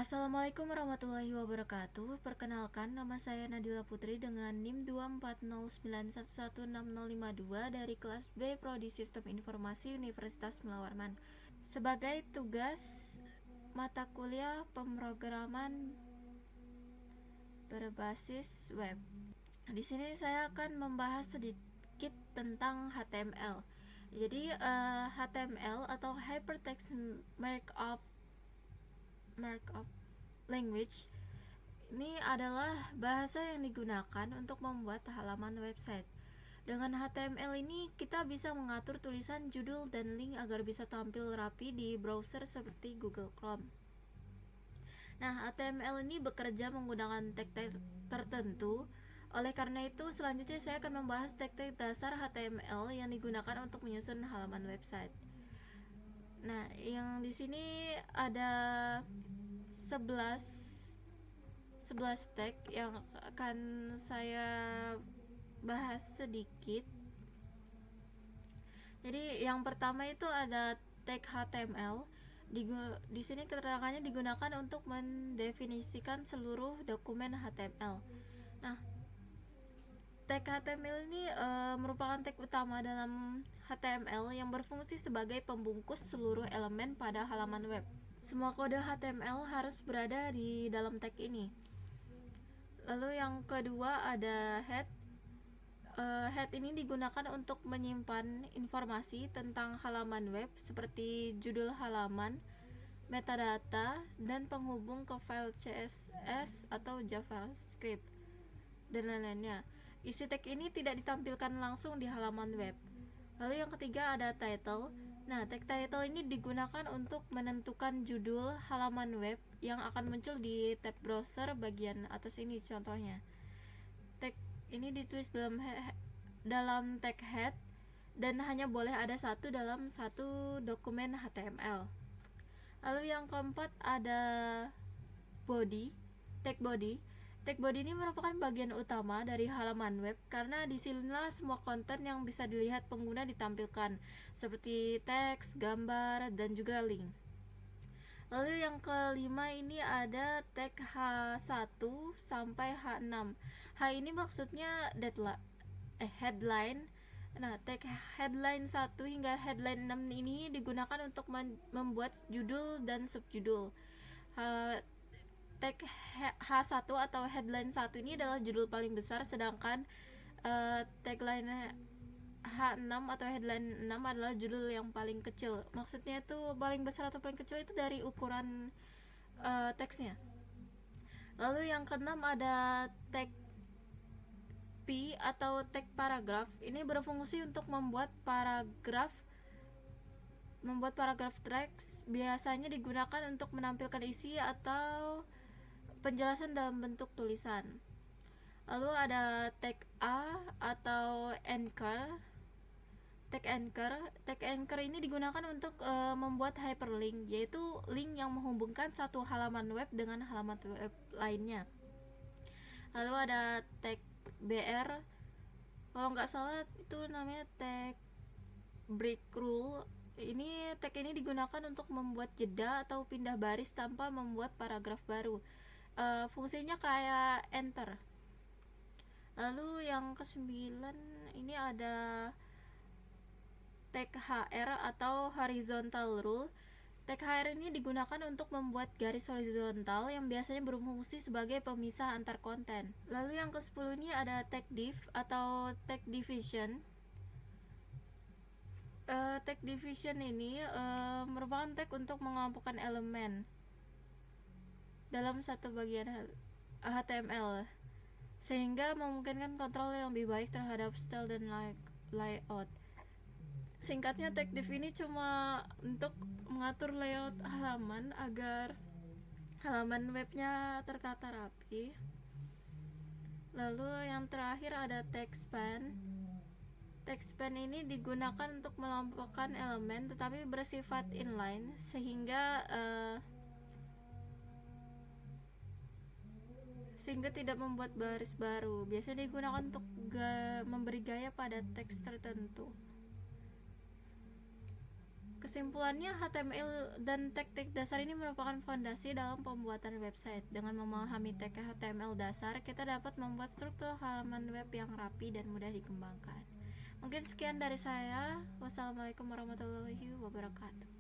Assalamualaikum warahmatullahi wabarakatuh. Perkenalkan, nama saya Nadila Putri dengan NIM 24091116052 dari kelas B Prodi Sistem Informasi Universitas Mula Warman. Sebagai tugas mata kuliah pemrograman berbasis web. Di sini saya akan membahas sedikit tentang HTML. Jadi HTML atau Hypertext Markup Language ini adalah bahasa yang digunakan untuk membuat halaman website. Dengan HTML ini kita bisa mengatur tulisan, judul, dan link agar bisa tampil rapi di browser seperti Google Chrome. Nah, HTML ini bekerja menggunakan tag-tag tertentu. Oleh karena itu, selanjutnya saya akan membahas tag-tag dasar HTML yang digunakan untuk menyusun halaman website. Nah, yang di sini ada 11 tag yang akan saya bahas sedikit. Jadi yang pertama itu ada tag HTML. Di sini keterangannya digunakan untuk mendefinisikan seluruh dokumen HTML. Nah, tag HTML ini merupakan tag utama dalam HTML yang berfungsi sebagai pembungkus seluruh elemen pada halaman web. Semua kode HTML harus berada di dalam tag ini. Lalu yang kedua ada head. Head ini digunakan untuk menyimpan informasi tentang halaman web seperti judul halaman, metadata, dan penghubung ke file CSS atau JavaScript dan lain-lainnya. Isi tag ini tidak ditampilkan langsung di halaman web. Lalu yang ketiga ada title. Nah, tag title ini digunakan untuk menentukan judul halaman web yang akan muncul di tab browser bagian atas ini contohnya. Tag ini ditulis dalam tag head dan hanya boleh ada satu dalam satu dokumen HTML. Lalu yang keempat ada body. Tag body. Tag body ini merupakan bagian utama dari halaman web karena disinilah semua konten yang bisa dilihat pengguna ditampilkan, seperti teks, gambar, dan juga link. Lalu yang kelima ini ada tag H1 sampai H6. H ini maksudnya headline. Nah, tag headline 1 hingga headline 6 ini digunakan untuk membuat judul dan subjudul. Tag H1 atau headline 1 ini adalah judul paling besar, sedangkan tagline H6 atau headline 6 adalah judul yang paling kecil. Maksudnya itu paling besar atau paling kecil itu dari ukuran teksnya. Lalu yang keenam ada tag P atau tag paragraf. Ini berfungsi untuk membuat paragraf teks, biasanya digunakan untuk menampilkan isi atau penjelasan dalam bentuk tulisan. Lalu ada tag A atau anchor. Tag anchor ini digunakan untuk membuat hyperlink, yaitu link yang menghubungkan satu halaman web dengan halaman web lainnya. Lalu ada tag BR. Kalau nggak salah itu namanya tag break rule. Tag ini digunakan untuk membuat jeda atau pindah baris tanpa membuat paragraf baru. Fungsinya kayak enter. Lalu yang ke-9 ini ada tag HR atau horizontal rule. Tag HR ini digunakan untuk membuat garis horizontal yang biasanya berfungsi sebagai pemisah antar konten. Lalu yang ke-10 ini ada tag div atau tag division. Tag division ini merupakan tag untuk mengelompokkan elemen dalam satu bagian HTML sehingga memungkinkan kontrol yang lebih baik terhadap style dan layout. Singkatnya, tag div ini cuma untuk mengatur layout halaman agar halaman webnya tertata rapi. Lalu yang terakhir ada tag span. Tag span ini digunakan untuk melompokan elemen tetapi bersifat inline sehingga tidak membuat baris baru. Biasanya digunakan untuk memberi gaya pada teks tertentu. Kesimpulannya, HTML dan teknik dasar ini merupakan fondasi dalam pembuatan website. Dengan memahami teknik HTML dasar, kita dapat membuat struktur halaman web yang rapi dan mudah dikembangkan. Mungkin sekian dari saya. Wassalamualaikum warahmatullahi wabarakatuh.